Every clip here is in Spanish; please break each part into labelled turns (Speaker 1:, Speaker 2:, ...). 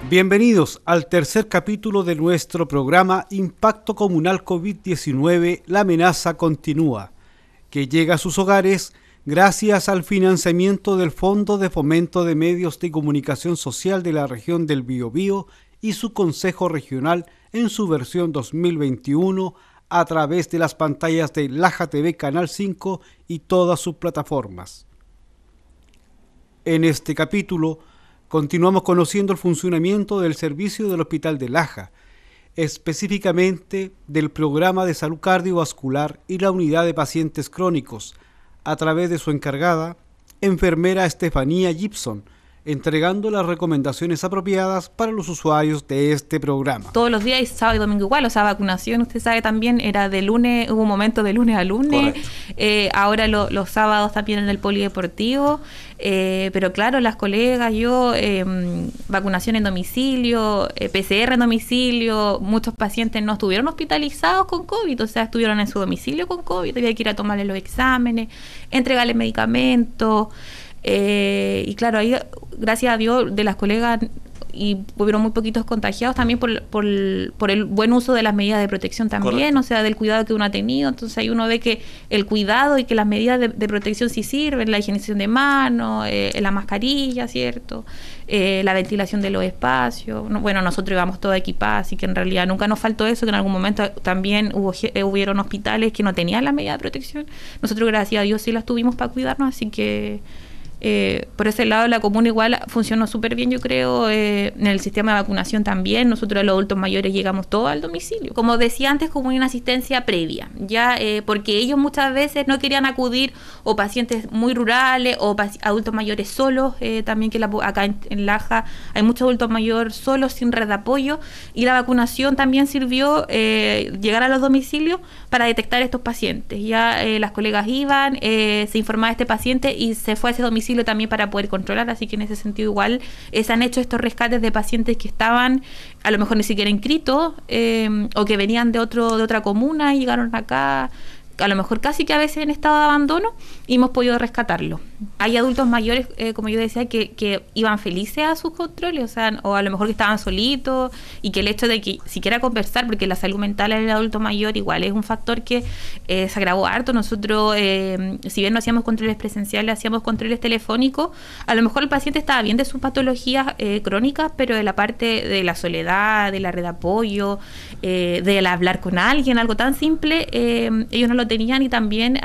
Speaker 1: Bienvenidos al tercer capítulo de nuestro programa Impacto Comunal COVID-19, la amenaza continúa, que llega a sus hogares gracias al financiamiento del Fondo de Fomento de Medios de Comunicación Social de la región del Biobío y su Consejo Regional en su versión 2021 a través de las pantallas de Laja TV Canal 5 y todas sus plataformas. En este capítulo continuamos conociendo el funcionamiento del servicio del Hospital de Laja, específicamente del programa de salud cardiovascular y la unidad de pacientes crónicos, a través de su encargada, enfermera Estefanía Gibson, entregando las recomendaciones apropiadas para los usuarios de este programa.
Speaker 2: Todos los días, sábado y domingo igual, o sea, vacunación, usted sabe también, era de lunes, hubo un momento de lunes a lunes, ahora los sábados también en el polideportivo, pero claro, las colegas, yo, vacunación en domicilio, PCR en domicilio, muchos pacientes no estuvieron hospitalizados con COVID, o sea, estuvieron en su domicilio con COVID, había que ir a tomarle los exámenes, entregarle medicamentos, y claro, ahí, gracias a Dios, de las colegas, y hubieron muy poquitos contagiados también por el buen uso de las medidas de protección también. Correcto. O sea, del cuidado que uno ha tenido. Entonces ahí uno ve que el cuidado y que las medidas de protección sí sirven, la higienización de manos, la mascarilla, ¿cierto? La ventilación de los espacios. Bueno, nosotros íbamos toda equipada, así que en realidad nunca nos faltó eso, que en algún momento también hubieron hospitales que no tenían la medida de protección. Nosotros, gracias a Dios, sí las tuvimos para cuidarnos, así que por ese lado la comuna igual funcionó súper bien, yo creo. En el sistema de vacunación también, nosotros los adultos mayores llegamos todos al domicilio, como decía antes, como una asistencia previa, ya porque ellos muchas veces no querían acudir, o pacientes muy rurales o adultos mayores solos, también que acá en Laja hay muchos adultos mayores solos sin red de apoyo, y la vacunación también sirvió, llegar a los domicilios para detectar estos pacientes. Ya las colegas iban, se informaba de este paciente y se fue a ese domicilio también para poder controlar, así que en ese sentido igual se han hecho estos rescates de pacientes que estaban a lo mejor ni siquiera inscritos, o que venían de otra comuna y llegaron acá, a lo mejor casi que a veces en estado de abandono, y hemos podido rescatarlo. Hay adultos mayores, como yo decía, que iban felices a sus controles, o sea, o a lo mejor que estaban solitos, y que el hecho de que siquiera conversar, porque la salud mental en el adulto mayor igual es un factor que se agravó harto. Nosotros, si bien no hacíamos controles presenciales, hacíamos controles telefónicos, a lo mejor el paciente estaba bien de sus patologías crónicas, pero de la parte de la soledad, de la red de apoyo, del hablar con alguien, algo tan simple, ellos no lo tenían, y también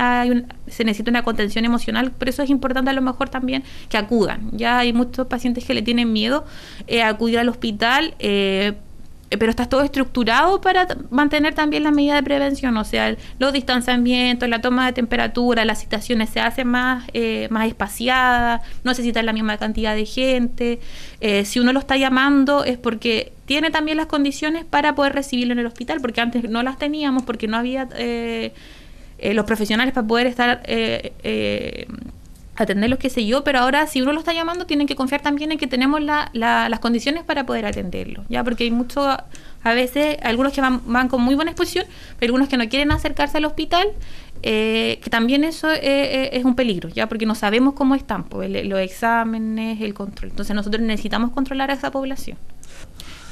Speaker 2: se necesita una contención emocional. Por eso es importante a lo mejor también que acudan. Ya hay muchos pacientes que le tienen miedo a acudir al hospital, pero está todo estructurado para mantener también la medida de prevención, o sea, los distanciamientos, la toma de temperatura, las citaciones se hacen más espaciadas, no se cita la misma cantidad de gente. Si uno lo está llamando es porque tiene también las condiciones para poder recibirlo en el hospital, porque antes no las teníamos, porque no había los profesionales para poder estar atenderlos, qué sé yo, pero ahora si uno lo está llamando tienen que confiar también en que tenemos las condiciones para poder atenderlo, ya, porque hay mucho, a veces algunos que van con muy buena exposición, pero algunos que no quieren acercarse al hospital, que también eso es un peligro, ya, porque no sabemos cómo están, pues, los exámenes, el control. Entonces nosotros necesitamos controlar a esa población.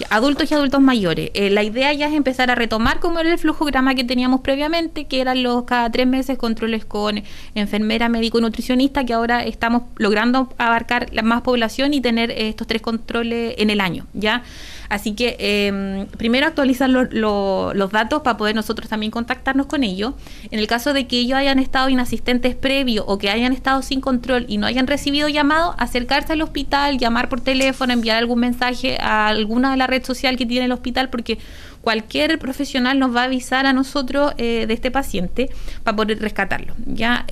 Speaker 2: Adultos y adultos mayores. La idea ya es empezar a retomar como era el flujograma que teníamos previamente, que eran los cada 3 meses controles con enfermera, médico y nutricionista, que ahora estamos logrando abarcar la más población y tener estos 3 controles en el año, ¿ya? Así que primero actualizar los datos para poder nosotros también contactarnos con ellos. En el caso de que ellos hayan estado inasistentes previos o que hayan estado sin control y no hayan recibido llamado, acercarse al hospital, llamar por teléfono, enviar algún mensaje a alguna de la red social que tiene el hospital, porque cualquier profesional nos va a avisar a nosotros de este paciente para poder rescatarlo, ¿ya?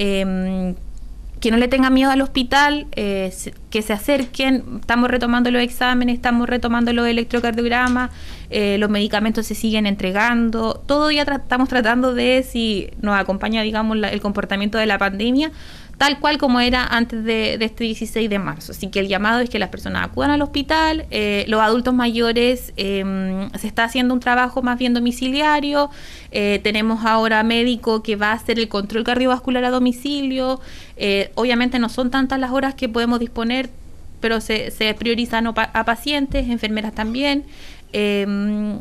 Speaker 2: Que no le tengan miedo al hospital, que se acerquen. Estamos retomando los exámenes, estamos retomando los electrocardiogramas, los medicamentos se siguen entregando, todo ya estamos tratando de, si nos acompaña, digamos, el comportamiento de la pandemia, tal cual como era antes de este 16 de marzo. Así que el llamado es que las personas acudan al hospital. Los adultos mayores, se está haciendo un trabajo más bien domiciliario. Tenemos ahora médico que va a hacer el control cardiovascular a domicilio. Obviamente no son tantas las horas que podemos disponer pero se priorizan a pacientes, enfermeras también.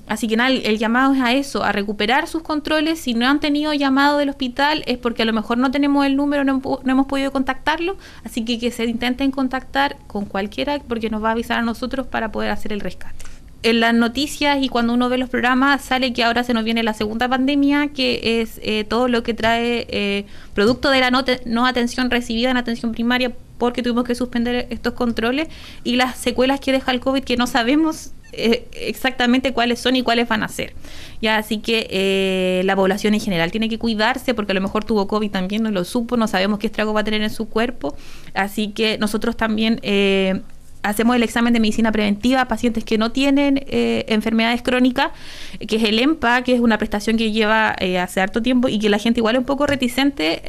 Speaker 2: Así que nada, el llamado es a eso, a recuperar sus controles. Si no han tenido llamado del hospital es porque a lo mejor no tenemos el número, no hemos podido contactarlo, así que se intenten contactar con cualquiera porque nos va a avisar a nosotros para poder hacer el rescate. En las noticias y cuando uno ve los programas sale que ahora se nos viene la segunda pandemia, que es todo lo que trae producto de la no atención recibida en atención primaria, porque tuvimos que suspender estos controles, y las secuelas que deja el COVID, que no sabemos exactamente cuáles son y cuáles van a ser. Ya, así que la población en general tiene que cuidarse, porque a lo mejor tuvo COVID también, no lo supo, no sabemos qué estrago va a tener en su cuerpo. Así que nosotros también hacemos el examen de medicina preventiva a pacientes que no tienen enfermedades crónicas, que es el EMPA, que es una prestación que lleva hace harto tiempo y que la gente igual es un poco reticente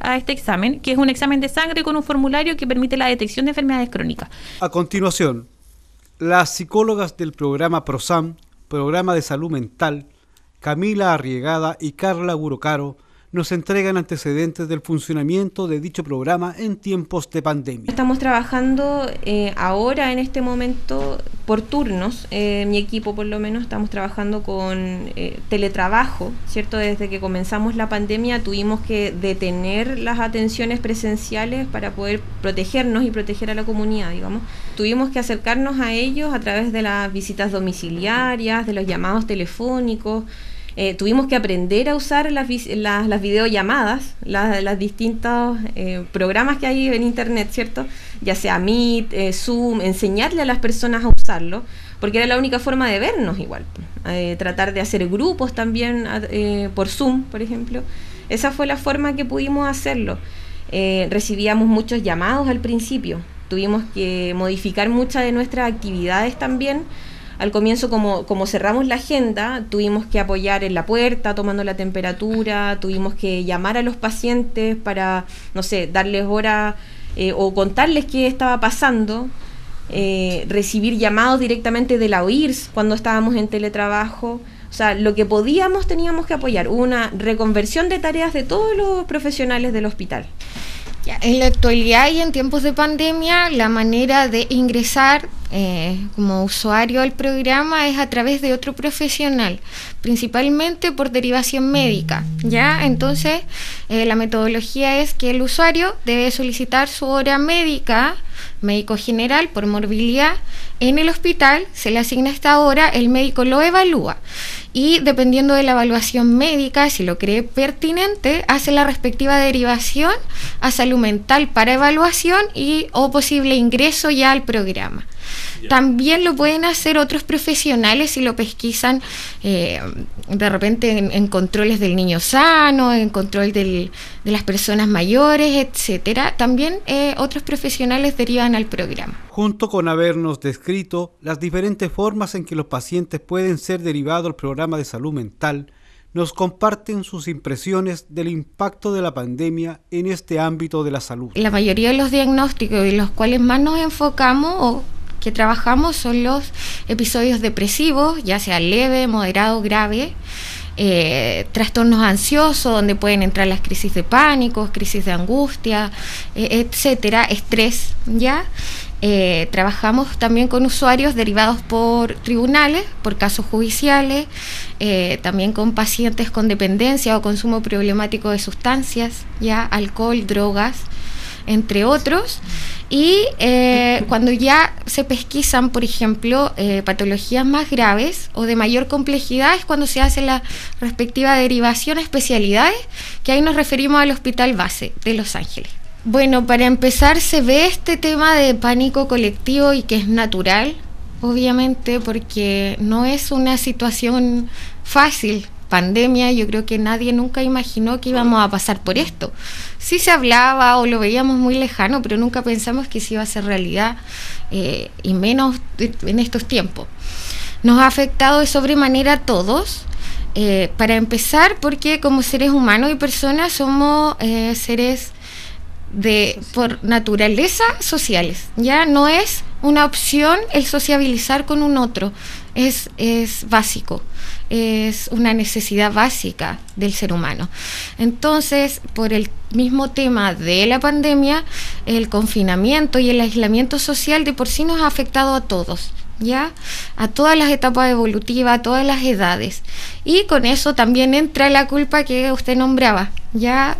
Speaker 2: a este examen, que es un examen de sangre con un formulario que permite la detección de enfermedades crónicas.
Speaker 1: A continuación, las psicólogas del programa PROSAM, Programa de Salud Mental, Camila Arriegada y Carla Burocaro, nos entregan antecedentes del funcionamiento de dicho programa en tiempos de pandemia.
Speaker 3: Estamos trabajando ahora, en este momento, por turnos. Mi equipo, por lo menos, estamos trabajando con teletrabajo, ¿cierto? Desde que comenzamos la pandemia tuvimos que detener las atenciones presenciales para poder protegernos y proteger a la comunidad, digamos. Tuvimos que acercarnos a ellos a través de las visitas domiciliarias, de los llamados telefónicos. Tuvimos que aprender a usar las videollamadas, las distintos programas que hay en internet, ¿cierto? Ya sea Meet, Zoom, enseñarle a las personas a usarlo, porque era la única forma de vernos igual. Tratar de hacer grupos también por Zoom, por ejemplo. Esa fue la forma que pudimos hacerlo. Recibíamos muchos llamados al principio, tuvimos que modificar muchas de nuestras actividades también. Al comienzo, como cerramos la agenda, tuvimos que apoyar en la puerta, tomando la temperatura, tuvimos que llamar a los pacientes para, no sé, darles hora o contarles qué estaba pasando, recibir llamados directamente de la OIRS cuando estábamos en teletrabajo. O sea, lo que podíamos teníamos que apoyar, una reconversión de tareas de todos los profesionales del hospital.
Speaker 4: En la actualidad y en tiempos de pandemia, la manera de ingresar como usuario al programa es a través de otro profesional, principalmente por derivación médica, ¿ya? Entonces, la metodología es que el usuario debe solicitar su hora médica, médico general, por morbilidad, en el hospital, se le asigna esta hora, el médico lo evalúa. Y dependiendo de la evaluación médica, si lo cree pertinente, hace la respectiva derivación a salud mental para evaluación o posible ingreso ya al programa. También lo pueden hacer otros profesionales si lo pesquisan de repente en controles del niño sano, en control de las personas mayores, etcétera. También otros profesionales derivan al programa.
Speaker 1: Junto con habernos descrito las diferentes formas en que los pacientes pueden ser derivados al programa de salud mental, nos comparten sus impresiones del impacto de la pandemia en este ámbito de la salud.
Speaker 4: La mayoría de los diagnósticos en los cuales más nos enfocamos o que trabajamos son los episodios depresivos, ya sea leve, moderado, grave, trastornos ansiosos, donde pueden entrar las crisis de pánico, crisis de angustia, etcétera, estrés, ¿ya? Trabajamos también con usuarios derivados por tribunales, por casos judiciales, también con pacientes con dependencia o consumo problemático de sustancias, ya alcohol, drogas, entre otros. Y cuando ya se pesquisan, por ejemplo, patologías más graves o de mayor complejidad, es cuando se hace la respectiva derivación a especialidades, que ahí nos referimos al Hospital Base de Los Ángeles. Bueno, para empezar, se ve este tema de pánico colectivo y que es natural, obviamente, porque no es una situación fácil. Pandemia, yo creo que nadie nunca imaginó que íbamos a pasar por esto. Sí se hablaba o lo veíamos muy lejano, pero nunca pensamos que se iba a hacer realidad, y menos en estos tiempos. Nos ha afectado de sobremanera a todos, para empezar porque como seres humanos y personas somos seres por naturaleza sociales, ya no es una opción el sociabilizar con un otro. es básico, es una necesidad básica del ser humano. Entonces, por el mismo tema de la pandemia, el confinamiento y el aislamiento social de por sí nos ha afectado a todos, ¿ya? A todas las etapas evolutivas, a todas las edades. Y con eso también entra la culpa que usted nombraba, ¿ya?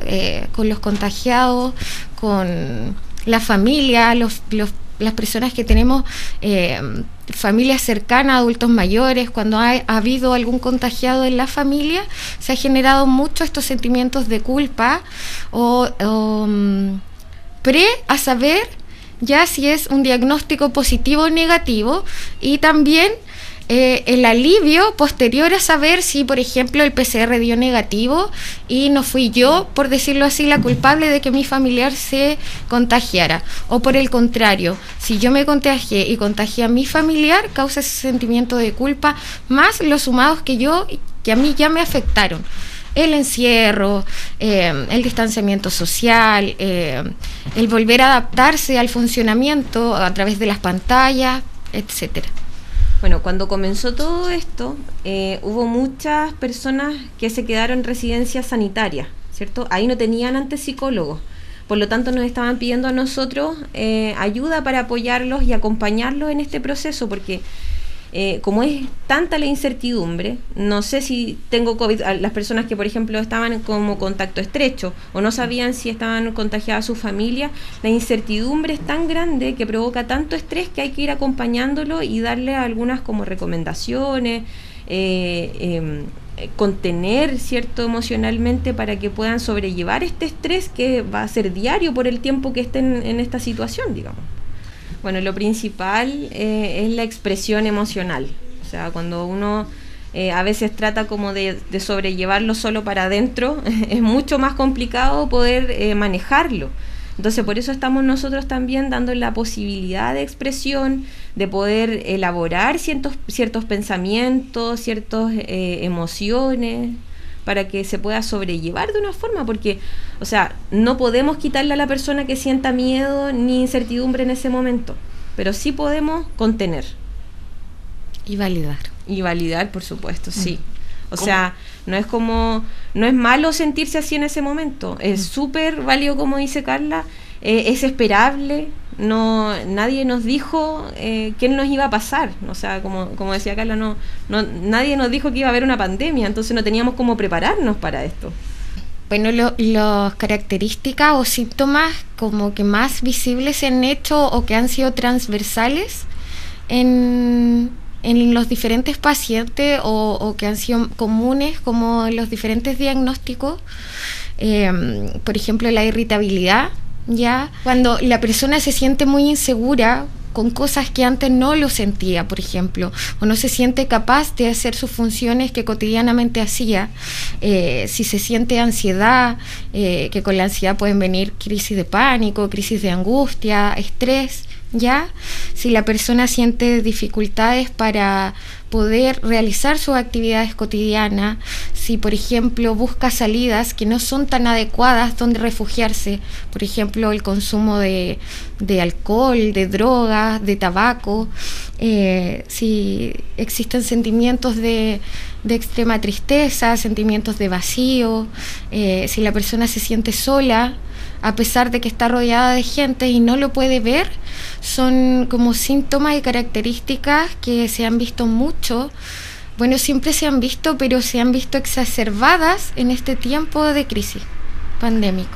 Speaker 4: Con los contagiados, con la familia, las personas que tenemos familias cercanas, adultos mayores. Cuando ha habido algún contagiado en la familia, se ha generado mucho estos sentimientos de culpa o a saber ya si es un diagnóstico positivo o negativo, y también el alivio posterior a saber si, por ejemplo, el PCR dio negativo y no fui yo, por decirlo así, la culpable de que mi familiar se contagiara, o por el contrario, si yo me contagié y contagié a mi familiar, causa ese sentimiento de culpa, más los sumados que a mí ya me afectaron. El encierro, el distanciamiento social, el volver a adaptarse al funcionamiento a través de las pantallas, etcétera.
Speaker 3: Bueno, cuando comenzó todo esto, hubo muchas personas que se quedaron en residencias sanitarias, ¿cierto? Ahí no tenían antes psicólogos, por lo tanto nos estaban pidiendo a nosotros ayuda para apoyarlos y acompañarlos en este proceso, porque como es tanta la incertidumbre, no sé si tengo COVID, las personas que por ejemplo estaban como contacto estrecho o no sabían si estaban contagiadas su familia, la incertidumbre es tan grande que provoca tanto estrés que hay que ir acompañándolo y darle algunas como recomendaciones, contener, ¿cierto?, emocionalmente, para que puedan sobrellevar este estrés que va a ser diario por el tiempo que estén en esta situación, digamos. Bueno, lo principal es la expresión emocional. O sea, cuando uno a veces trata como de sobrellevarlo solo para adentro, es mucho más complicado poder manejarlo. Entonces, por eso estamos nosotros también dando la posibilidad de expresión, de poder elaborar ciertos pensamientos, ciertas emociones, para que se pueda sobrellevar de una forma, porque, o sea, no podemos quitarle a la persona que sienta miedo ni incertidumbre en ese momento, pero sí podemos contener.
Speaker 4: Y validar.
Speaker 3: Y validar, por supuesto, sí. O sea, no es malo sentirse así en ese momento, es súper válido, como dice Carla, es esperable. Nadie nos dijo qué nos iba a pasar, o sea, como decía Carla, nadie nos dijo que iba a haber una pandemia, entonces no teníamos cómo prepararnos para esto.
Speaker 4: Bueno, las características o síntomas como que más visibles se han hecho o que han sido transversales en los diferentes pacientes o que han sido comunes como en los diferentes diagnósticos, por ejemplo, la irritabilidad. Ya cuando la persona se siente muy insegura con cosas que antes no lo sentía, por ejemplo, o no se siente capaz de hacer sus funciones que cotidianamente hacía, si se siente ansiedad, que con la ansiedad pueden venir crisis de pánico, crisis de angustia, estrés, ¿ya? Si la persona siente dificultades para poder realizar sus actividades cotidianas, si por ejemplo busca salidas que no son tan adecuadas donde refugiarse, por ejemplo el consumo de alcohol, de drogas, de tabaco, si existen sentimientos de extrema tristeza, sentimientos de vacío, si la persona se siente sola, a pesar de que está rodeada de gente y no lo puede ver, son como síntomas y características que se han visto mucho. Bueno, siempre se han visto, pero se han visto exacerbadas en este tiempo de crisis pandémico.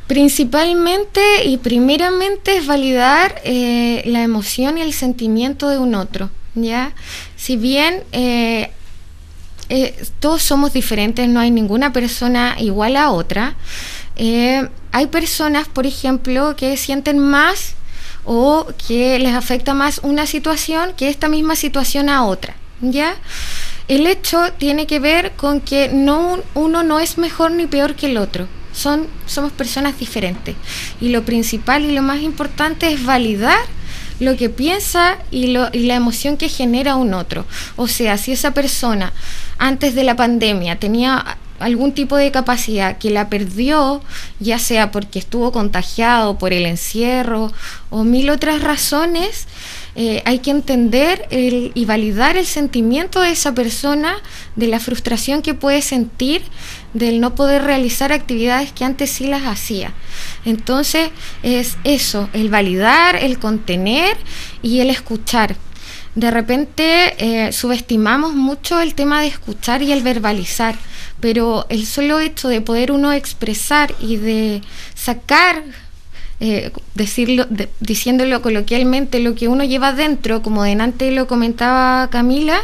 Speaker 4: Principalmente y primeramente es validar la emoción y el sentimiento de un otro, ¿ya? Si bien todos somos diferentes, no hay ninguna persona igual a otra, hay personas, por ejemplo, que sienten más o que les afecta más una situación que esta misma situación a otra, ¿ya? El hecho tiene que ver con que uno no es mejor ni peor que el otro. Somos personas diferentes. Y lo principal y lo más importante es validar lo que piensa y la emoción que genera un otro. O sea, si esa persona antes de la pandemia tenía algún tipo de capacidad, que la perdió, ya sea porque estuvo contagiado por el encierro o mil otras razones, hay que entender y validar el sentimiento de esa persona, de la frustración que puede sentir del no poder realizar actividades que antes sí las hacía. Entonces es eso, el validar, el contener y el escuchar. De repente subestimamos mucho el tema de escuchar y el verbalizar, pero el solo hecho de poder uno expresar y de sacar, diciéndolo coloquialmente, lo que uno lleva dentro, como delante lo comentaba Camila,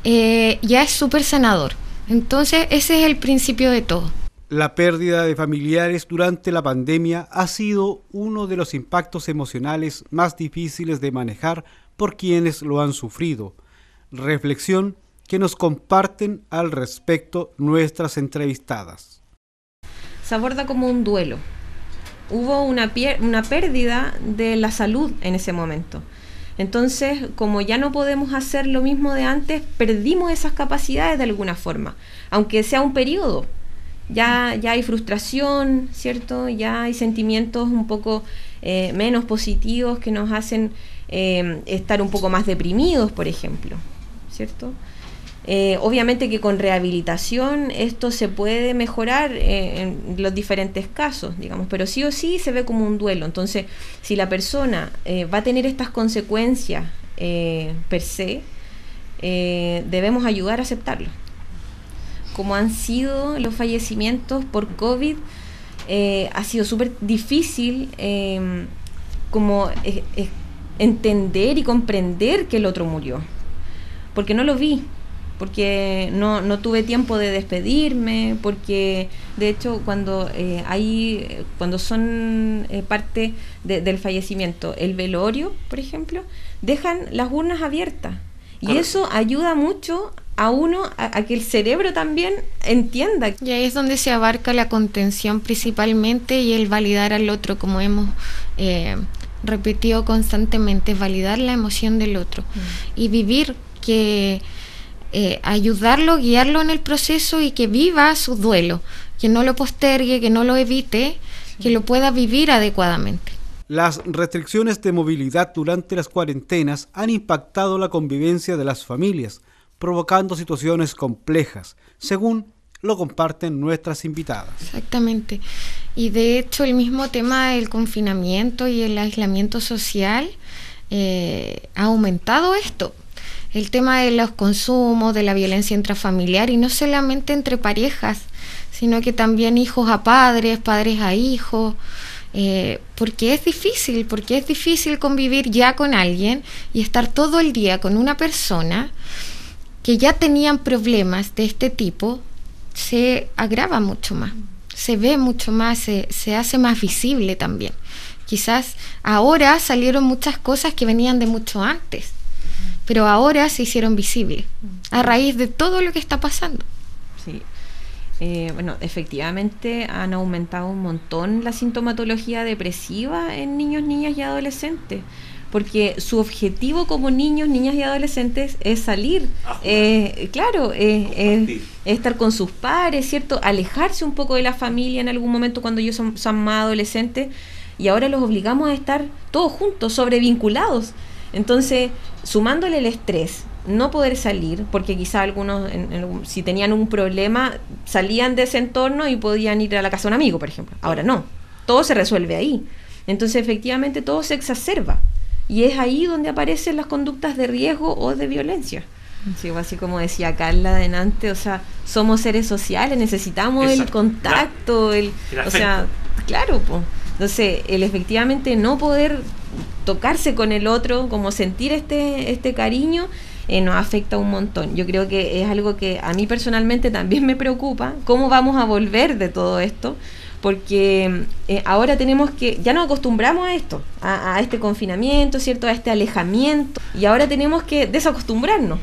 Speaker 4: ya es súper sanador. Entonces ese es el principio de todo.
Speaker 1: La pérdida de familiares durante la pandemia ha sido uno de los impactos emocionales más difíciles de manejar por quienes lo han sufrido. Reflexión que nos comparten al respecto nuestras entrevistadas.
Speaker 3: Se aborda como un duelo. Hubo una pérdida de la salud en ese momento. Entonces, como ya no podemos hacer lo mismo de antes, perdimos esas capacidades de alguna forma, aunque sea un periodo. Ya hay frustración, ¿cierto? Ya hay sentimientos un poco menos positivos que nos hacen estar un poco más deprimidos, por ejemplo, ¿cierto? Obviamente que con rehabilitación esto se puede mejorar en los diferentes casos, digamos, pero sí o sí se ve como un duelo. Entonces, si la persona va a tener estas consecuencias per se, debemos ayudar a aceptarlo. Como han sido los fallecimientos por COVID, ha sido súper difícil como entender y comprender que el otro murió, porque no lo vi, porque no tuve tiempo de despedirme, porque de hecho cuando son parte del fallecimiento, el velorio, por ejemplo, dejan las urnas abiertas y eso ayuda mucho a uno a que el cerebro también entienda.
Speaker 4: Y ahí es donde se abarca la contención principalmente y el validar al otro, como hemos repetido constantemente, validar la emoción del otro y vivir, que ayudarlo, guiarlo en el proceso y que viva su duelo, que no lo postergue, que no lo evite, que lo pueda vivir adecuadamente.
Speaker 1: Las restricciones de movilidad durante las cuarentenas han impactado la convivencia de las familias, provocando situaciones complejas, según lo comparten nuestras invitadas.
Speaker 4: Exactamente. Y de hecho el mismo tema del confinamiento y el aislamiento social ha aumentado esto. El tema de los consumos, de la violencia intrafamiliar, y no solamente entre parejas, sino que también hijos a padres, padres a hijos, porque es difícil convivir ya con alguien y estar todo el día con una persona que ya tenían problemas de este tipo. Se agrava mucho más, se ve mucho más, se hace más visible también. Quizás ahora salieron muchas cosas que venían de mucho antes, pero ahora se hicieron visibles a raíz de todo lo que está pasando.
Speaker 3: Sí. Bueno, efectivamente han aumentado un montón la sintomatología depresiva en niños, niñas y adolescentes, porque su objetivo como niños, niñas y adolescentes es salir, estar con sus pares, ¿cierto? Alejarse un poco de la familia en algún momento cuando ellos son más adolescentes, y ahora los obligamos a estar todos juntos, sobrevinculados. Entonces, sumándole el estrés, no poder salir, porque quizá algunos, si tenían un problema, salían de ese entorno y podían ir a la casa de un amigo, por ejemplo. Ahora no, todo se resuelve ahí. Entonces, efectivamente, todo se exacerba. Y es ahí donde aparecen las conductas de riesgo o de violencia. Sí, así como decía Carla adelante, o sea, somos seres sociales, necesitamos el contacto, o sea, claro, pues. Entonces, el efectivamente no poder tocarse con el otro, como sentir este cariño, nos afecta un montón. Yo creo que es algo que a mí personalmente también me preocupa, cómo vamos a volver de todo esto, porque ahora ya nos acostumbramos a esto, a este confinamiento, ¿cierto? A este alejamiento, y ahora tenemos que desacostumbrarnos.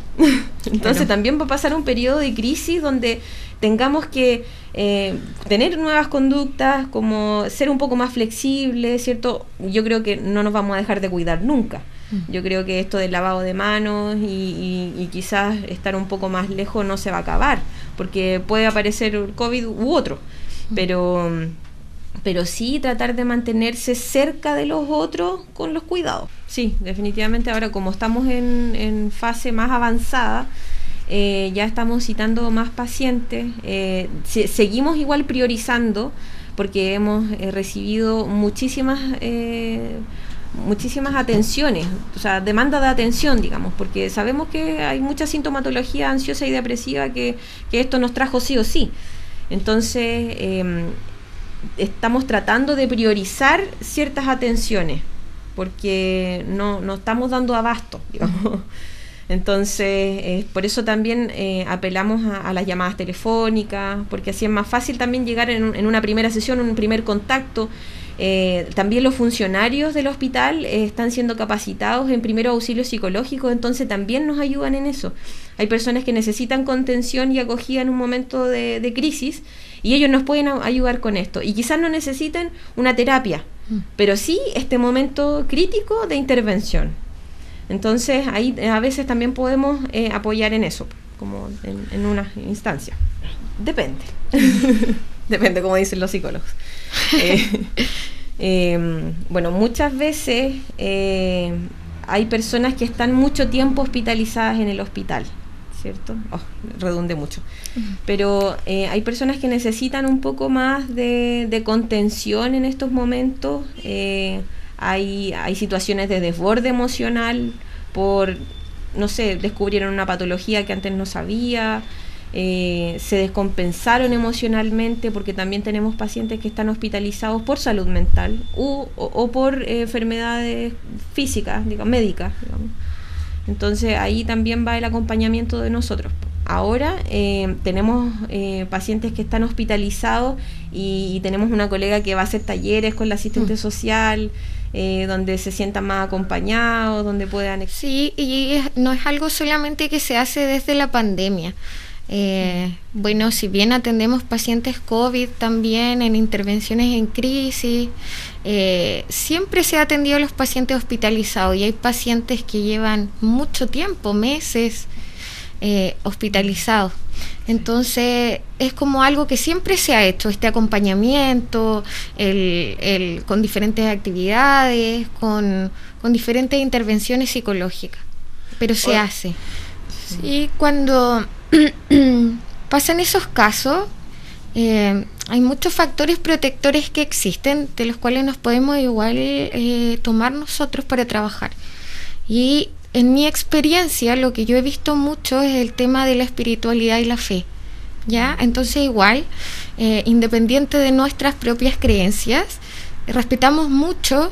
Speaker 3: Entonces también va a pasar un periodo de crisis donde tengamos que tener nuevas conductas, como ser un poco más flexibles, ¿cierto? Yo creo que no nos vamos a dejar de cuidar nunca. Yo creo que esto del lavado de manos y quizás estar un poco más lejos no se va a acabar. porque puede aparecer el COVID u otro, pero sí tratar de mantenerse cerca de los otros con los cuidados. Sí, definitivamente ahora como estamos en fase más avanzada, ya estamos citando más pacientes, seguimos igual priorizando porque hemos recibido muchísimas atenciones, o sea, demanda de atención, digamos, porque sabemos que hay mucha sintomatología ansiosa y depresiva que esto nos trajo sí o sí. Entonces, estamos tratando de priorizar ciertas atenciones porque no estamos dando abasto, digamos. Entonces, por eso también apelamos a las llamadas telefónicas, porque así es más fácil también llegar en una primera sesión, un primer contacto. También los funcionarios del hospital están siendo capacitados en primeros auxilios psicológicos, entonces también nos ayudan en eso. Hay personas que necesitan contención y acogida en un momento de crisis y ellos nos pueden ayudar con esto. Y quizás no necesiten una terapia, pero sí este momento crítico de intervención. Entonces ahí a veces también podemos apoyar en eso, como en una instancia. Depende. Depende, como dicen los psicólogos. Bueno, muchas veces hay personas que están mucho tiempo hospitalizadas en el hospital, ¿cierto? Redundé mucho. Pero hay personas que necesitan un poco más de contención en estos momentos. Hay situaciones de desborde emocional por, no sé, descubrieron una patología que antes no sabía, se descompensaron emocionalmente, porque también tenemos pacientes que están hospitalizados por salud mental o por enfermedades físicas, digamos, médicas, digamos. Entonces ahí también va el acompañamiento de nosotros. Ahora tenemos pacientes que están hospitalizados y tenemos una colega que va a hacer talleres con la asistente social, donde se sientan más acompañados, donde puedan...
Speaker 4: Sí, y no es algo solamente que se hace desde la pandemia. Bueno, si bien atendemos pacientes COVID también en intervenciones en crisis, siempre se ha atendido a los pacientes hospitalizados y hay pacientes que llevan mucho tiempo, meses, hospitalizados. Entonces es como algo que siempre se ha hecho, este acompañamiento, con diferentes actividades, con diferentes intervenciones psicológicas, pero se hace. Y cuando pasan esos casos, hay muchos factores protectores que existen, de los cuales nos podemos igual tomar nosotros para trabajar. Y en mi experiencia, lo que yo he visto mucho es el tema de la espiritualidad y la fe, ¿ya? Entonces igual, independiente de nuestras propias creencias, respetamos mucho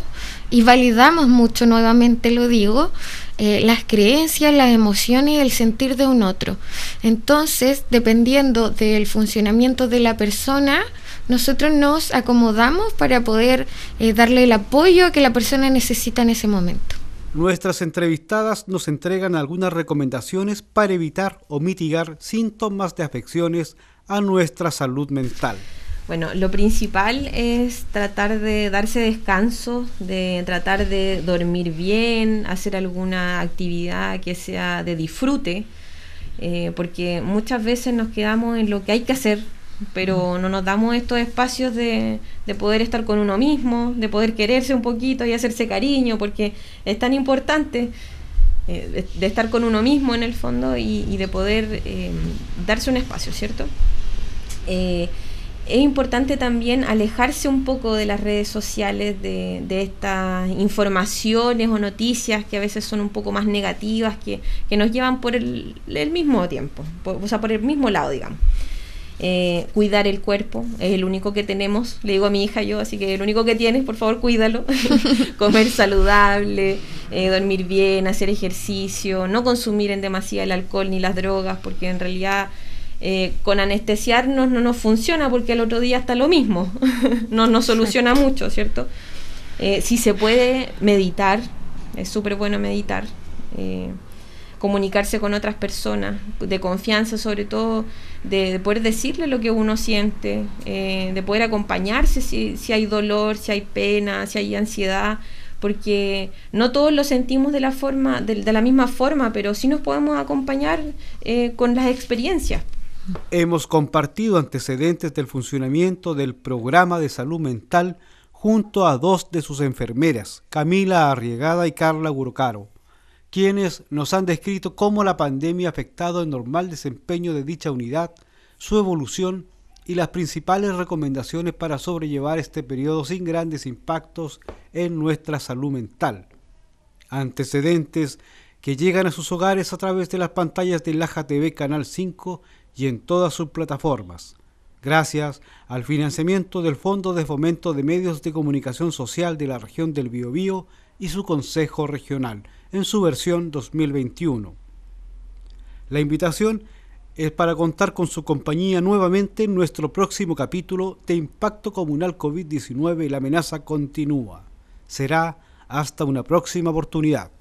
Speaker 4: y validamos mucho, nuevamente lo digo, las creencias, las emociones y el sentir de un otro. Entonces, dependiendo del funcionamiento de la persona, nosotros nos acomodamos para poder darle el apoyo que la persona necesita en ese momento.
Speaker 1: Nuestras entrevistadas nos entregan algunas recomendaciones para evitar o mitigar síntomas de afecciones a nuestra salud mental.
Speaker 3: Bueno, lo principal es tratar de darse descanso, de tratar de dormir bien, hacer alguna actividad que sea de disfrute, porque muchas veces nos quedamos en lo que hay que hacer, pero no nos damos estos espacios de poder estar con uno mismo, de poder quererse un poquito y hacerse cariño, porque es tan importante de estar con uno mismo en el fondo y de poder darse un espacio, ¿cierto? Es importante también alejarse un poco de las redes sociales, de estas informaciones o noticias que a veces son un poco más negativas, que nos llevan por el mismo tiempo, por el mismo lado, digamos. Cuidar el cuerpo, es el único que tenemos, le digo a mi hija yo, así que el único que tienes, por favor cuídalo. Comer saludable, dormir bien, hacer ejercicio, no consumir en demasía el alcohol ni las drogas, porque en realidad con anestesiarnos no nos funciona, porque al otro día está lo mismo. No nos soluciona mucho, ¿cierto? Si se puede meditar, es súper bueno meditar, comunicarse con otras personas de confianza, sobre todo de poder decirle lo que uno siente, de poder acompañarse si hay dolor, si hay pena, si hay ansiedad, porque no todos lo sentimos de la misma forma, pero sí nos podemos acompañar con las experiencias.
Speaker 1: Hemos compartido antecedentes del funcionamiento del programa de salud mental junto a 2 de sus enfermeras, Camila Arriegada y Carla Gurucaro, quienes nos han descrito cómo la pandemia ha afectado el normal desempeño de dicha unidad, su evolución y las principales recomendaciones para sobrellevar este periodo sin grandes impactos en nuestra salud mental. Antecedentes que llegan a sus hogares a través de las pantallas de Laja TV Canal 5 y en todas sus plataformas, gracias al financiamiento del Fondo de Fomento de Medios de Comunicación Social de la región del Biobío y su Consejo Regional, en su versión 2021. La invitación es para contar con su compañía nuevamente en nuestro próximo capítulo de Impacto Comunal COVID-19 y la amenaza continúa. Será hasta una próxima oportunidad.